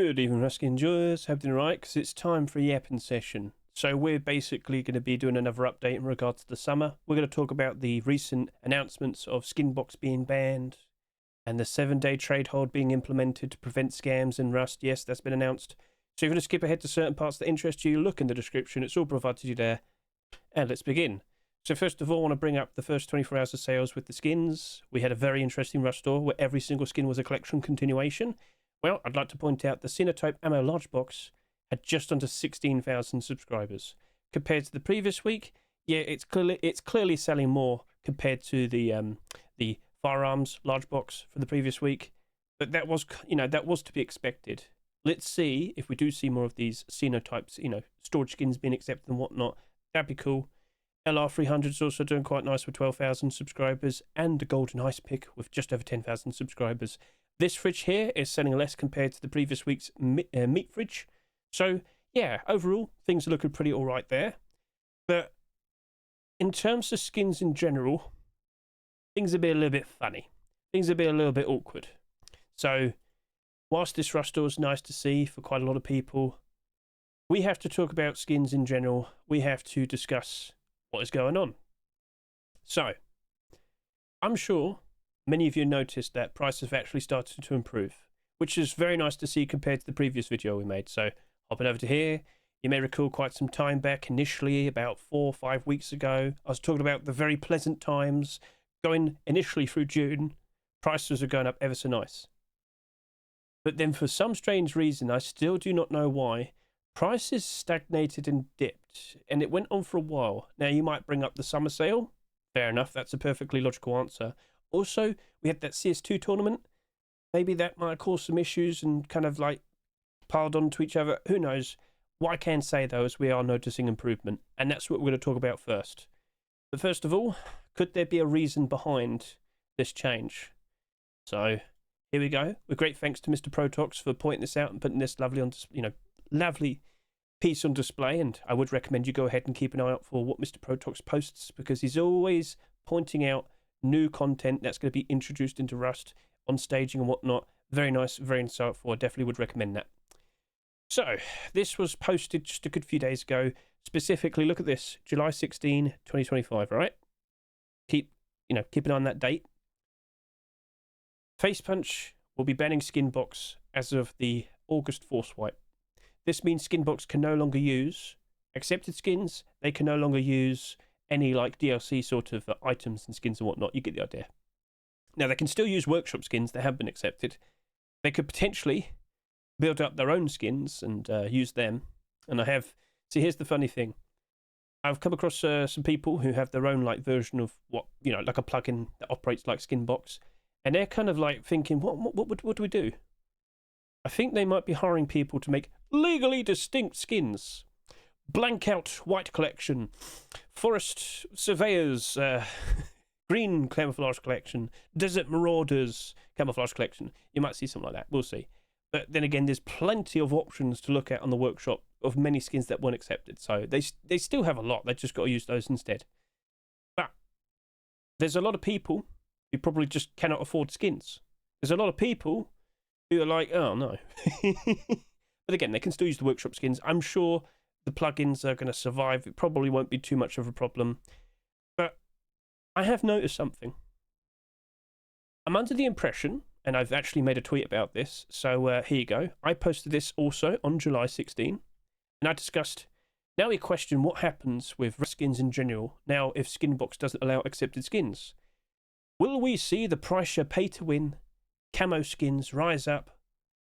Good evening, Rusky enjoyers. Hope you're right, because it's time for a yapping session. So we're basically going to be doing another update in regards to the summer. We're going to talk about the recent announcements of SKINBOX being banned and the 7-day trade hold being implemented to prevent scams in Rust. Yes, that's been announced. So if you're going to skip ahead to certain parts that interest you, look in the description. It's all provided to you there. And let's begin. So first of all, I want to bring up the first 24 hours of sales with the skins. We had a very interesting Rust store where every single skin was a collection continuation. Well, I'd like to point out the Sinotype ammo large box had just under 16,000 subscribers. Compared to the previous week, yeah, it's clearly selling more compared to the firearms large box for the previous week. But that was, that was to be expected. Let's see if we do see more of these Sinotypes, storage skins being accepted and whatnot. That'd be cool. LR300 is also doing quite nice with 12,000 subscribers, and the Golden Ice Pick with just over 10,000 subscribers. This fridge here is selling less compared to the previous week's meat fridge. So, yeah, overall, things are looking pretty all right there. But in terms of skins in general, things are a little bit funny. Things are a little bit awkward. So, whilst this Rust store is nice to see for quite a lot of people, we have to talk about skins in general. We have to discuss what is going on. So, I'm sure many of you noticed that prices have actually started to improve, which is very nice to see compared to the previous video we made. So, hopping over to here, you may recall quite some time back, initially about 4 or 5 weeks ago, I was talking about the very pleasant times going initially through June. Prices are going up ever so nice. But then for some strange reason, I still do not know why, prices stagnated and dipped, and it went on for a while. Now, you might bring up the summer sale. Fair enough, that's a perfectly logical answer. Also, we had that CS2 tournament. Maybe that might cause some issues and kind of like piled on to each other. Who knows? What I can say, though, is we are noticing improvement, and that's what we're going to talk about first. But first of all, could there be a reason behind this change? So, here we go. With great thanks to Mr. Protox for pointing this out and putting this lovely piece on display, and I would recommend you go ahead and keep an eye out for what Mr. Protox posts, because he's always pointing out new content that's going to be introduced into Rust on staging and whatnot. Very nice, very insightful. I definitely would recommend that. So, this was posted just a good few days ago. Specifically, look at this, July 16, 2025, all right? Keep an eye on that date. FACEPUNCH will be banning SKINBOX as of the August Force Wipe. This means SKINBOX can no longer use accepted skins. They can no longer use any like DLC sort of items and skins and whatnot. You get the idea. Now, they can still use workshop skins that have been accepted. They could potentially build up their own skins and use them. And see, here's the funny thing. I've come across some people who have their own like version of what, like a plugin that operates like SKINBOX. And they're kind of like thinking, what do we do? I think they might be hiring people to make legally distinct skins. Blank out white collection, forest surveyors, green camouflage collection, desert marauders camouflage collection. You might see something like that. We'll see. But then again, there's plenty of options to look at on the workshop of many skins that weren't accepted. So they still have a lot. They've just got to use those instead. But there's a lot of people who probably just cannot afford skins. There's a lot of people who are like, oh no. But again, they can still use the workshop skins. I'm sure the plugins are going to survive. It probably won't be too much of a problem. But I have noticed something. I'm under the impression, and I've actually made a tweet about this, so here you go. I posted this also on July 16, and I discussed, now we question what happens with skins in general, now if SKINBOX doesn't allow accepted skins. Will we see the price you pay to win camo skins rise up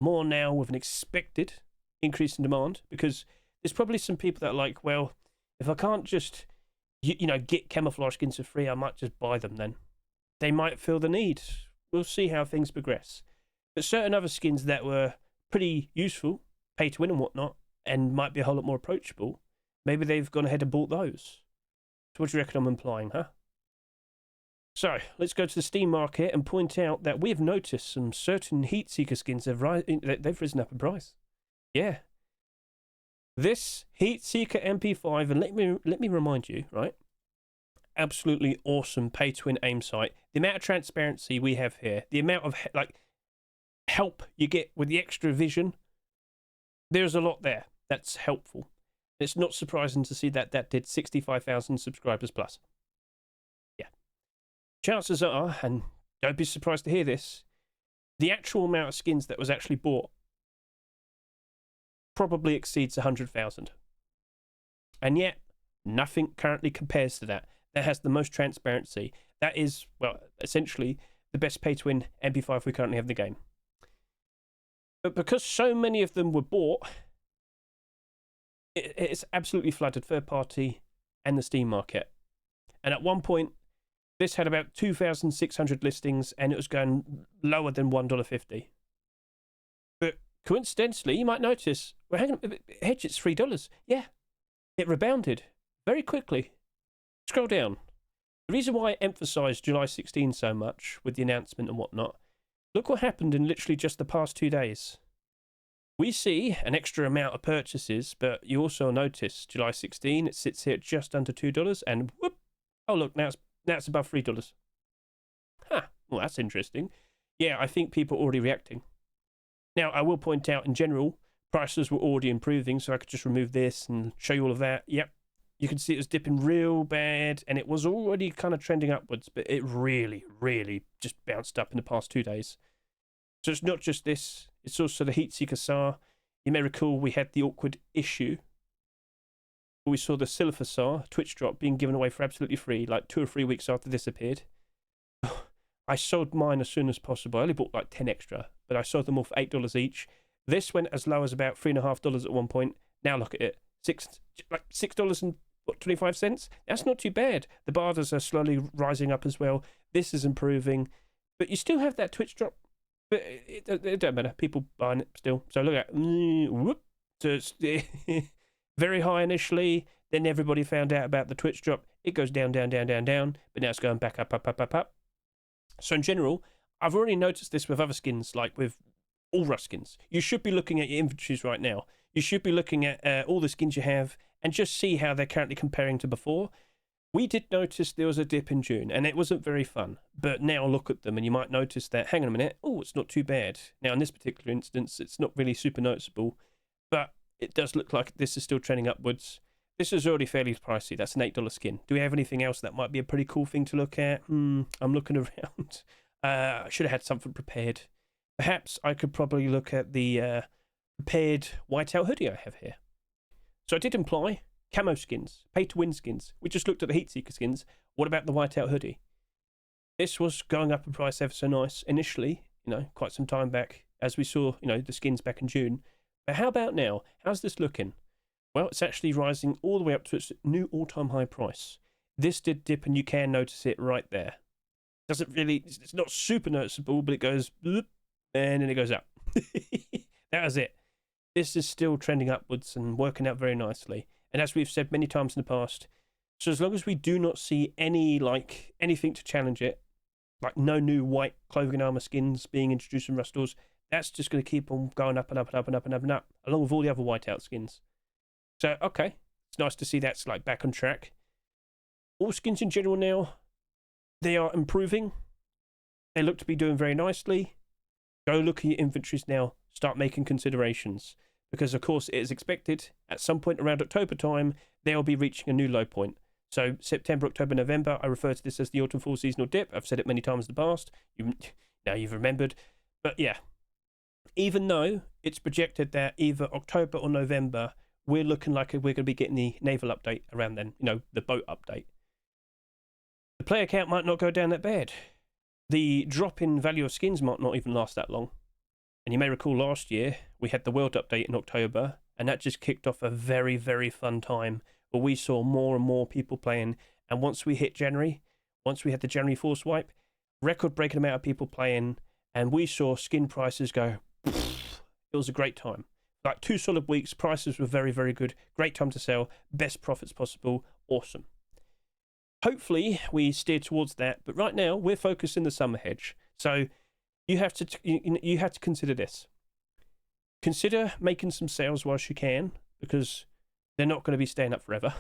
more now with an expected increase in demand? Because there's probably some people that are like, well, if I can't just, get camouflage skins for free, I might just buy them then. They might feel the need. We'll see how things progress. But certain other skins that were pretty useful, pay to win and whatnot, and might be a whole lot more approachable, maybe they've gone ahead and bought those. So what do you reckon I'm implying, huh? So, let's go to the Steam market and point out that we've noticed some certain Heat Seeker skins they've risen up in price. Yeah. This Heat Seeker MP5, and let me remind you, right? Absolutely awesome pay-to-win aim sight. The amount of transparency we have here, the amount of help you get with the extra vision there's a lot there that's helpful. It's not surprising to see that that did 65,000 subscribers plus. Yeah. Chances are, and don't be surprised to hear this, the actual amount of skins that was actually bought probably exceeds 100,000. And yet, nothing currently compares to that. That has the most transparency. That is, well, essentially the best pay-to-win MP5 we currently have in the game. But because so many of them were bought, it's absolutely flooded third party and the Steam market. And at one point, this had about 2,600 listings and it was going lower than $1.50. But coincidentally, you might notice, well, hang on, Hedge, it's $3. Yeah, it rebounded very quickly. Scroll down. The reason why I emphasised July 16 so much with the announcement and whatnot, look what happened in literally just the past 2 days. We see an extra amount of purchases, but you also notice July 16, it sits here at just under $2, and whoop, oh look, now it's above $3. Huh, well that's interesting. Yeah, I think people are already reacting. Now, I will point out in general, prices were already improving, so I could just remove this and show you all of that. Yep, you can see it was dipping real bad, and it was already kind of trending upwards, but it really, really just bounced up in the past 2 days. So it's not just this, it's also the Seeker SAR. You may recall we had the awkward issue where we saw the Seeker SAR Twitch drop being given away for absolutely free, like 2 or 3 weeks after this appeared. I sold mine as soon as possible. I only bought like 10 extra, but I sold them all for $8 each. This went as low as about $3.50 at one point. Now look at it, $6.25. That's not too bad. The bars are slowly rising up as well. This is improving, but you still have that Twitch drop. But it don't matter. People buying it still. So look at whoop. So it's very high initially. Then everybody found out about the Twitch drop. It goes down, down, down, down, down. But now it's going back up, up, up, up, up. So in general, I've already noticed this with other skins, like with all Rust skins. You should be looking at your inventories right now. You should be looking at all the skins you have and just see how they're currently comparing to before. We did notice there was a dip in June, and it wasn't very fun. But now look at them, and you might notice that, hang on a minute, oh, it's not too bad. Now, in this particular instance, it's not really super noticeable, but it does look like this is still trending upwards. This is already fairly pricey. That's an $8 skin. Do we have anything else that might be a pretty cool thing to look at? I'm looking around. I should have had something prepared. Perhaps I could probably look at the prepared Whiteout hoodie I have here. So I did imply camo skins, pay-to-win skins. We just looked at the Seeker skins. What about the Whiteout hoodie? This was going up in price ever so nice initially, quite some time back, as we saw, the skins back in June. But how about now? How's this looking? Well, it's actually rising all the way up to its new all-time high price. This did dip, and you can notice it right there. It's not super noticeable, but it goes, bloop, and then it goes up. That was it. This is still trending upwards and working out very nicely. And as we've said many times in the past, so as long as we do not see anything to challenge it, like no new white clothing and armor skins being introduced in Rust stores, that's just going to keep on going up and up and up and up and up and up, along with all the other Whiteout skins. So, okay, it's nice to see that's like back on track. All skins in general now, they are improving. They look to be doing very nicely. Go look at your inventories now. Start making considerations. Because, of course, it is expected at some point around October time, they'll be reaching a new low point. So, September, October, November, I refer to this as the autumn-fall seasonal dip. I've said it many times in the past. Now you've remembered. But, yeah, even though it's projected that either October or November, we're looking like we're going to be getting the naval update around then, the boat update. The player count might not go down that bad. The drop in value of skins might not even last that long. And you may recall last year, we had the world update in October, and that just kicked off a very, very fun time where we saw more and more people playing. And once we hit January, once we had the January force wipe, record-breaking amount of people playing, and we saw skin prices go, it was a great time. Like 2 solid weeks, prices were very, very good. Great time to sell, best profits possible, awesome. Hopefully, we steer towards that, but right now, we're focused in the summer hedge. So, you have to consider this. Consider making some sales whilst you can, because they're not going to be staying up forever.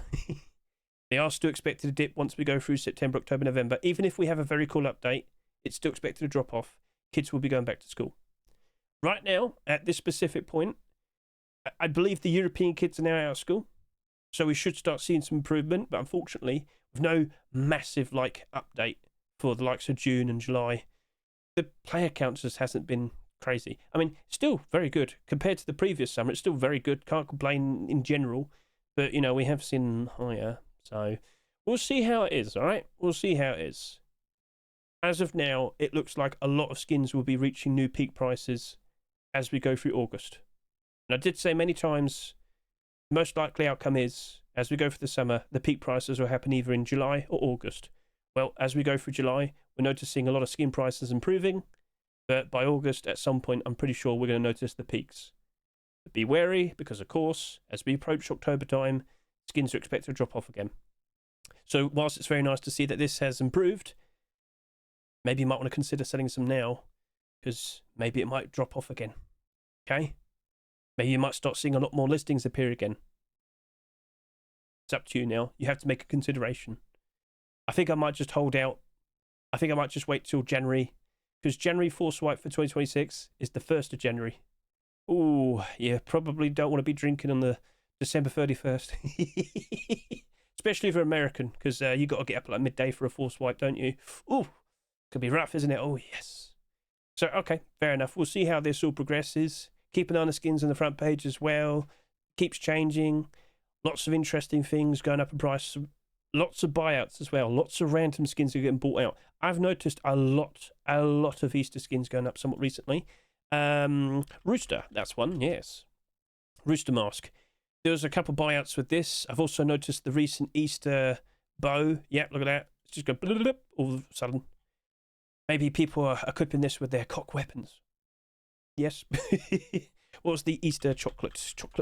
They are still expected to dip once we go through September, October, November. Even if we have a very cool update, it's still expected to drop off. Kids will be going back to school. Right now, at this specific point, I believe the European kids are now out of school, so we should start seeing some improvement, but unfortunately, with no massive like update for the likes of June and July, the player count just hasn't been crazy. I mean, still very good compared to the previous summer. It's still very good. Can't complain in general, but you know, we have seen higher, so we'll see how it is. All right, we'll see how it is. As of now, it looks like a lot of skins will be reaching new peak prices as we go through August. And I did say many times, the most likely outcome is, as we go through the summer, the peak prices will happen either in July or August. Well, as we go through July, we're noticing a lot of skin prices improving, but by August, at some point, I'm pretty sure we're going to notice the peaks. But be wary, because of course, as we approach October time, skins are expected to drop off again. So whilst it's very nice to see that this has improved, maybe you might want to consider selling some now, because maybe it might drop off again. Okay? Maybe you might start seeing a lot more listings appear again. It's up to you now. You have to make a consideration. I think I might just hold out. I think I might just wait till January, because January Force Swipe for 2026 is the 1st of January. Ooh, you probably don't want to be drinking on the December 31st. Especially if you're American, because you got to get up at like midday for a Force Swipe, don't you? Ooh. Could be rough, isn't it? Oh, yes. So, okay, fair enough. We'll see how this all progresses. Keep an eye on the skins on the front page as well. Keeps changing. Lots of interesting things going up in price. Lots of buyouts as well. Lots of random skins are getting bought out. I've noticed a lot of Easter skins going up somewhat recently. Rooster, that's one, yes. Rooster Mask. There was a couple buyouts with this. I've also noticed the recent Easter bow. Yep, look at that. It's just going all of a sudden. Maybe people are equipping this with their cock weapons. Yes. What was the Easter chocolate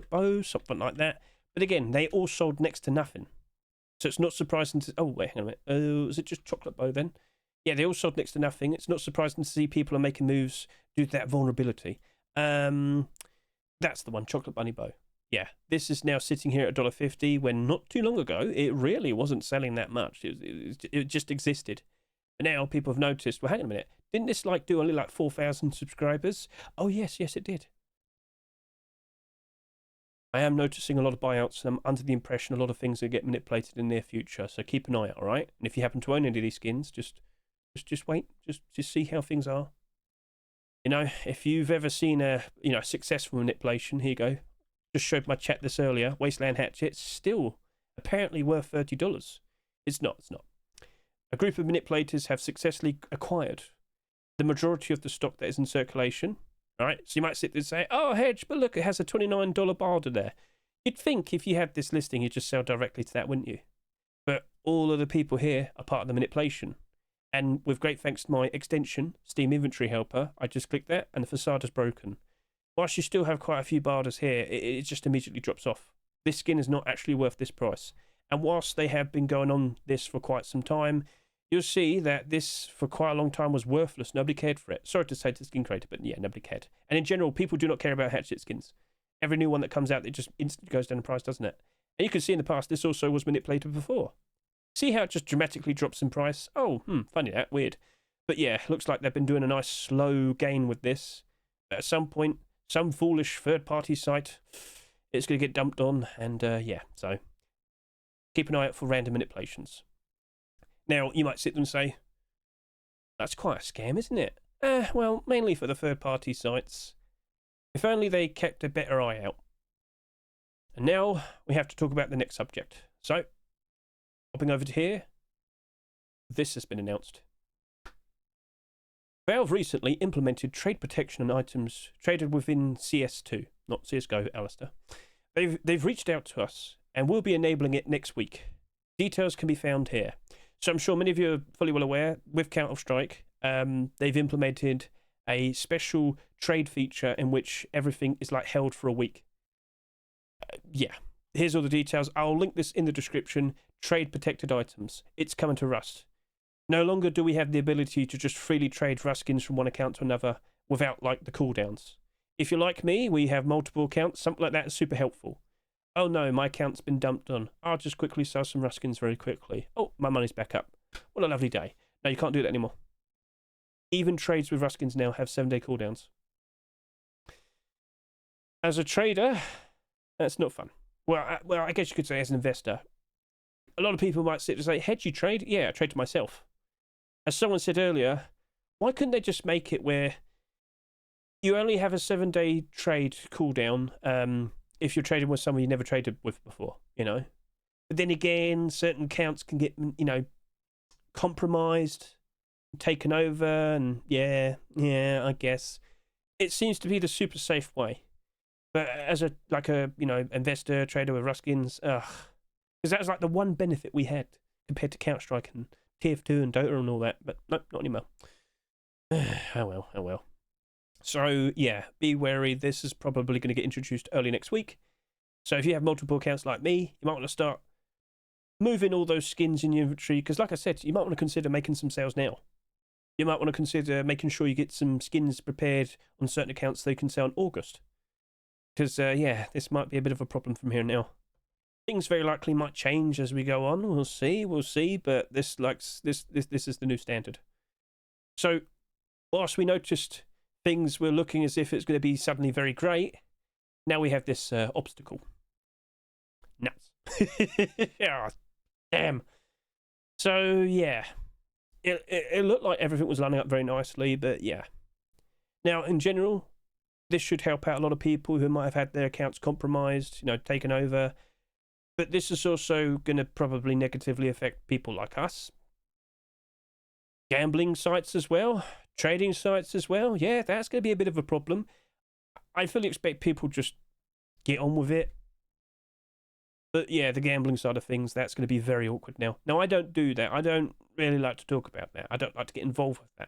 bow? Something like that. But again, they all sold next to nothing. So it's not surprising to... Oh, wait, hang on a minute. Was it just chocolate bow then? Yeah, they all sold next to nothing. It's not surprising to see people are making moves due to that vulnerability. That's the one, chocolate bunny bow. Yeah, this is now sitting here at $1.50 when not too long ago, it really wasn't selling that much. It just existed. Now people have noticed, well, hang on a minute, didn't this like do only like 4,000 subscribers? Oh, yes, it did. I am noticing a lot of buyouts, and I'm under the impression a lot of things are get manipulated in the near future, so keep an eye out, all right? And if you happen to own any of these skins, just wait, just see how things are. You know, if you've ever seen a successful manipulation, here you go. Just showed my chat this earlier, Wasteland Hatchet, still apparently worth $30. It's not. A group of manipulators have successfully acquired the majority of the stock that is in circulation. All right, so you might sit there and say, oh, Hedge, but look, it has a $29 barter there. You'd think if you had this listing, you'd just sell directly to that, wouldn't you? But all of the people here are part of the manipulation. And with great thanks to my extension, Steam Inventory Helper, I just clicked that and the facade is broken. Whilst you still have quite a few barters here, it just immediately drops off. This skin is not actually worth this price. And whilst they have been going on this for quite some time, you'll see that this, for quite a long time, was worthless. Nobody cared for it. Sorry to say to the skin creator, but yeah, nobody cared. And in general, people do not care about hatchet skins. Every new one that comes out, it just instantly goes down in price, doesn't it? And you can see in the past, this also was manipulated before. See how it just dramatically drops in price? Oh, funny that, weird. But yeah, looks like they've been doing a nice slow gain with this. But at some point, some foolish third-party site, it's going to get dumped on, and yeah, so keep an eye out for random manipulations. Now, you might sit there and say, that's quite a scam, isn't it? Well, mainly for the third-party sites. If only they kept a better eye out. And now, we have to talk about the next subject. So, hopping over to here, this has been announced. Valve recently implemented trade protection on items traded within CS2, not CSGO, Alistair. They've reached out to us, and we'll be enabling it next week. Details can be found here. So I'm sure many of you are fully well aware, with Counter-Strike, they've implemented a special trade feature in which everything is like held for a week. Yeah, here's all the details. I'll link this in the description. Trade protected items. It's coming to Rust. No longer do we have the ability to just freely trade Rust skins from one account to another without like the cooldowns. If you're like me, we have multiple accounts. Something like that is super helpful. Oh no, my account's been dumped on. I'll just quickly sell some Rust skins very quickly. Oh, my money's back up. What a lovely day. No, you can't do that anymore. Even trades with Rust skins now have 7-day cooldowns. As a trader, That's not fun. Well, I guess you could say as an investor, a lot of people might sit and say, Hedge, you trade? Yeah, I trade to myself. As someone said earlier, why couldn't they just make it where you only have a 7-day trade cooldown if you're trading with someone you never traded with before, you know? But then again, certain accounts can get, you know, compromised, taken over, and yeah, I guess. It seems to be the super safe way. But as a investor, trader with Ruskins, because that was like the one benefit we had compared to Counter-Strike and TF2 and Dota and all that. But nope, not anymore. Oh well. So yeah, be wary. This is probably going to get introduced early next week. So if you have multiple accounts like me, you might want to start moving all those skins in your inventory. Because like I said, you might want to consider making some sales now. You might want to consider making sure you get some skins prepared on certain accounts so you can sell in August. Because, yeah, this might be a bit of a problem from here now. Things very likely might change as we go on. We'll see. But this is the new standard. So, whilst we noticed things were looking as if it's going to be suddenly very great, now we have this obstacle. Nuts. Oh, damn. So, yeah. It looked like everything was lining up very nicely, but yeah. Now, in general, this should help out a lot of people who might have had their accounts compromised, you know, taken over. But this is also going to probably negatively affect people like us. Gambling sites as well. Trading sites as well. Yeah, that's going to be a bit of a problem. I fully expect people just get on with it. But yeah, the gambling side of things, that's going to be very awkward now. Now, I don't do that. I don't really like to talk about that. I don't like to get involved with that.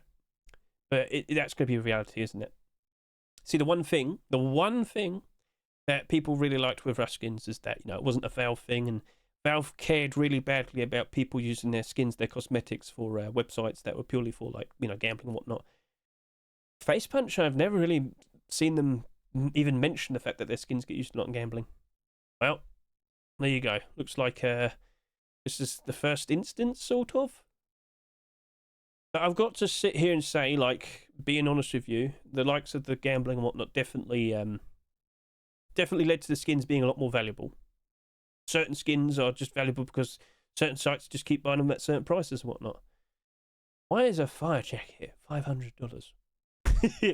But that's going to be a reality, isn't it? See, the one thing that people really liked with Ruskins is that, you know, it wasn't a Valve thing, and Valve cared really badly about people using their skins, their cosmetics for websites that were purely for, like, you know, gambling and whatnot. FACEPUNCH, I've never really seen them even mention the fact that their skins get used a lot in gambling. Well, there you go. Looks like this is the first instance, sort of. But I've got to sit here and say, like, being honest with you, the likes of the gambling and whatnot definitely led to the skins being a lot more valuable. Certain skins are just valuable because certain sites just keep buying them at certain prices and whatnot. Why is a fire jacket $500?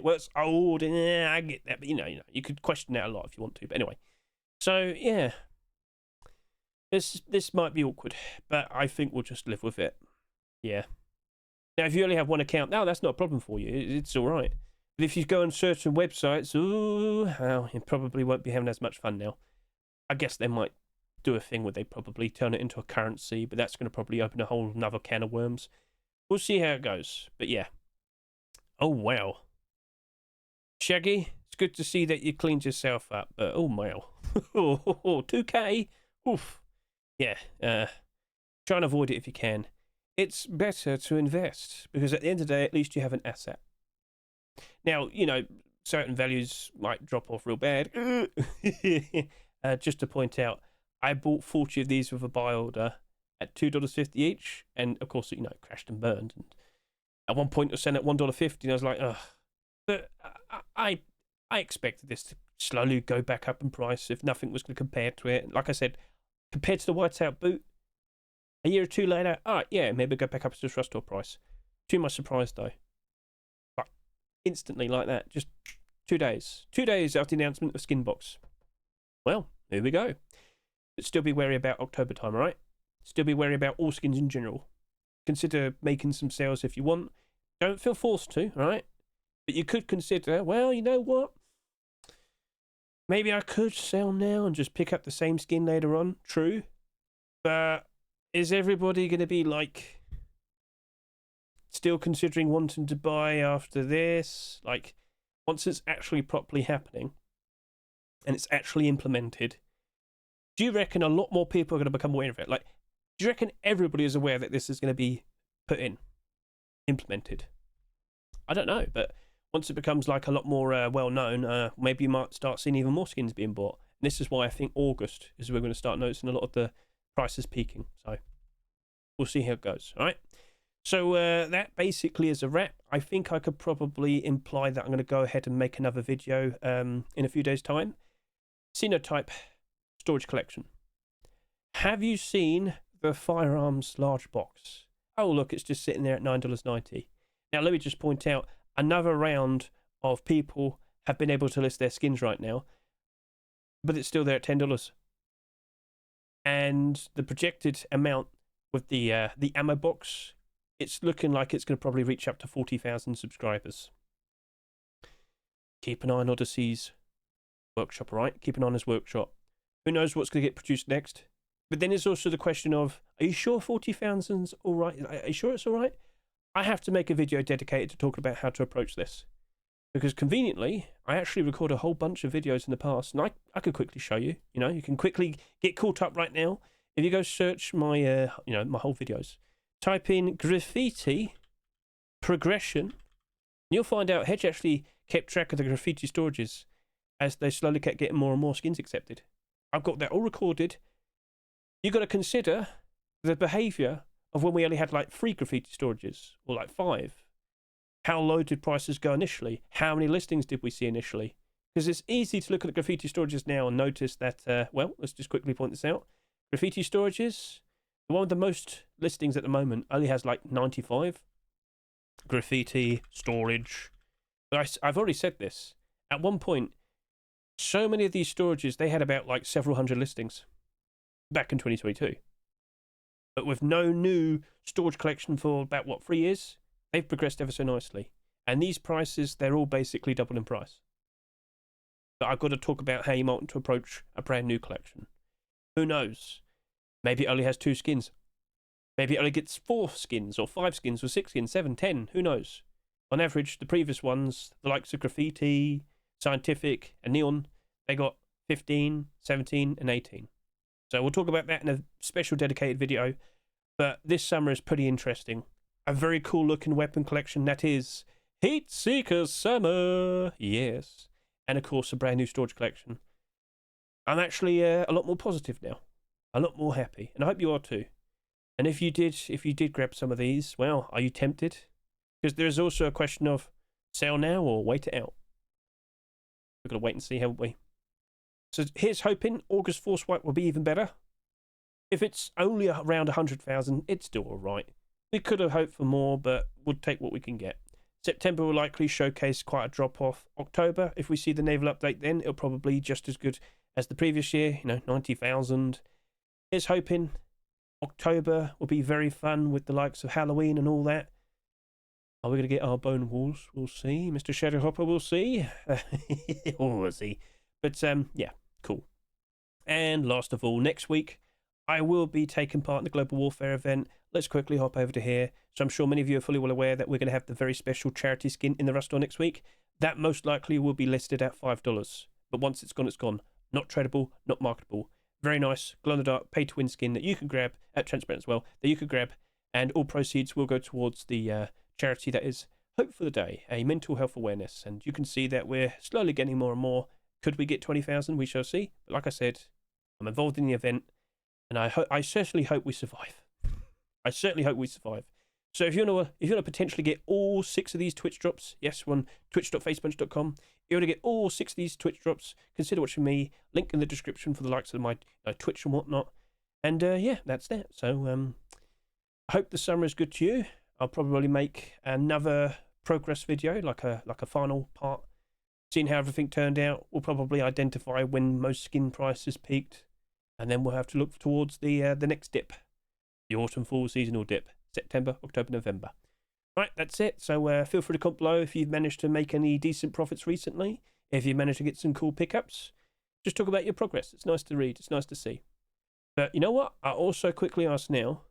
Well, it's old, and I get that, but you know, you could question that a lot if you want to. But anyway, so yeah, this might be awkward, but I think we'll just live with it. Yeah. Now, if you only have one account, no, that's not a problem for you. It's all right. But if you go on certain websites, well, you probably won't be having as much fun now. I guess they might do a thing where they probably turn it into a currency, but that's going to probably open a whole another can of worms. We'll see how it goes. But yeah. Oh, wow. Shaggy, it's good to see that you cleaned yourself up. Oh, wow. 2K. Oof. Yeah. Try and avoid it if you can. It's better to invest because at the end of the day, at least you have an asset. Now, you know, certain values might drop off real bad. Just to point out, I bought 40 of these with a buy order at $2.50 each. And of course, you know, it crashed and burned. And at one point, it was selling at $1.50. And I was like, ugh. But I expected this to slowly go back up in price if nothing was going to compare to it. Like I said, compared to the Whiteout boot, a year or two later, yeah, maybe go back up to the Rustore price. To my surprise, though. But instantly like that, just 2 days. 2 days after the announcement of SKINBOX. Well, here we go. But still be wary about October time, all right? Still be wary about all skins in general. Consider making some sales if you want. Don't feel forced to, all right? But you could consider, well, you know what? Maybe I could sell now and just pick up the same skin later on. True. But is everybody going to be, like, still considering wanting to buy after this? Like, once it's actually properly happening and it's actually implemented, do you reckon a lot more people are going to become aware of it? Like, do you reckon everybody is aware that this is going to be put in, implemented? I don't know, but once it becomes, like, a lot more well-known, maybe you might start seeing even more skins being bought. And this is why I think August is we're going to start noticing a lot of the prices peaking. So we'll see how it goes. All right. So that basically is a wrap. I think I could probably imply that I'm going to go ahead and make another video in a few days' time. Sinotype storage collection. Have you seen the firearms large box? Oh, look, it's just sitting there at $9.90. Now, let me just point out, another round of people have been able to list their skins right now, but it's still there at $10. And the projected amount with the ammo box, it's looking like it's going to probably reach up to 40,000 subscribers. Keep an eye on Odyssey's workshop, right? Keep an eye on his workshop. Who knows what's going to get produced next? But then there's also the question of, are you sure 40,000's all right? Are you sure it's all right? I have to make a video dedicated to talking about how to approach this. Because conveniently, I actually record a whole bunch of videos in the past, and I could quickly show you. You know, you can quickly get caught up right now. If you go search my, my whole videos, type in graffiti progression, you'll find out Hedge actually kept track of the graffiti storages as they slowly kept getting more and more skins accepted. I've got that all recorded. You've got to consider the behaviour of when we only had like 3 graffiti storages, or like 5. How low did prices go initially? How many listings did we see initially? Because it's easy to look at the graffiti storages now and notice that, well, let's just quickly point this out. Graffiti storages, the one with the most listings at the moment, only has like 95. Graffiti storage. But I've already said this. At one point, so many of these storages, they had about like several hundred listings back in 2022. But with no new storage collection for about, what, 3 years? They've progressed ever so nicely. And these prices, they're all basically double in price. But I've got to talk about how you might want to approach a brand new collection. Who knows? Maybe it only has 2 skins. Maybe it only gets 4 skins, or 5 skins, or 6 skins, 7, 10. Who knows? On average, the previous ones, the likes of Graffiti, Scientific, and Neon, they got 15, 17, and 18. So we'll talk about that in a special dedicated video. But this summer is pretty interesting. A very cool looking weapon collection that is Heat Seeker Summer. Yes. And of course, a brand new storage collection. I'm actually a lot more positive now. A lot more happy. And I hope you are too. And if you did grab some of these, well, are you tempted? Because there is also a question of sell now or wait it out. We've got to wait and see, haven't we? So here's hoping August Force White will be even better. If it's only around 100,000, it's still alright. We could have hoped for more, but we'll take what we can get. September will likely showcase quite a drop-off. October, if we see the naval update then, it'll probably be just as good as the previous year, 90,000. Here's hoping October will be very fun with the likes of Halloween and all that. Are we going to get our bone walls? We'll see. Mr. Shadowhopper, we'll see. We'll see. But, yeah, cool. And last of all, next week, I will be taking part in the Global Warfare event. Let's quickly hop over to here. So I'm sure many of you are fully well aware that we're going to have the very special charity skin in the Rust store next week. That most likely will be listed at $5. But once it's gone, it's gone. Not tradable, not marketable. Very nice, glow-in-the-dark, pay-to-win skin that you can grab at Transparent as well, that you could grab. And all proceeds will go towards the charity that is Hope for the Day, a mental health awareness. And you can see that we're slowly getting more and more. Could we get 20,000? We shall see. But like I said, I'm involved in the event, and I certainly hope we survive. I certainly hope we survive. So if you want to potentially get all 6 of these Twitch drops, yes, we're on twitch.facepunch.com. If you want to get all 6 of these Twitch drops, consider watching me. Link in the description for the likes of my Twitch and whatnot. And yeah, that's that. So I hope the summer is good to you. I'll probably make another progress video, like a final part. Seeing how everything turned out, we'll probably identify when most skin prices peaked, and then we'll have to look towards the next dip, the autumn fall seasonal dip, September, October, November. Right, that's it. So feel free to comment below if you've managed to make any decent profits recently, if you've managed to get some cool pickups. Just talk about your progress. It's nice to read. It's nice to see. But you know what? I also quickly ask now,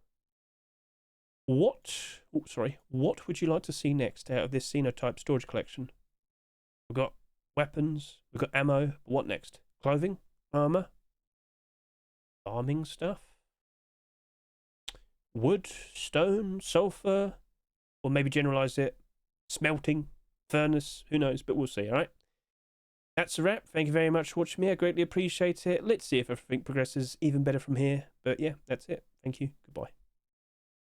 what would you like to see next out of this Sinotype storage collection? We've got weapons, we've got ammo, but what next? Clothing? Armor? Farming stuff? Wood? Stone? Sulfur? Or maybe generalize it. Smelting? Furnace? Who knows, but we'll see, alright? That's a wrap. Thank you very much for watching me. I greatly appreciate it. Let's see if everything progresses even better from here. But yeah, that's it. Thank you. Goodbye.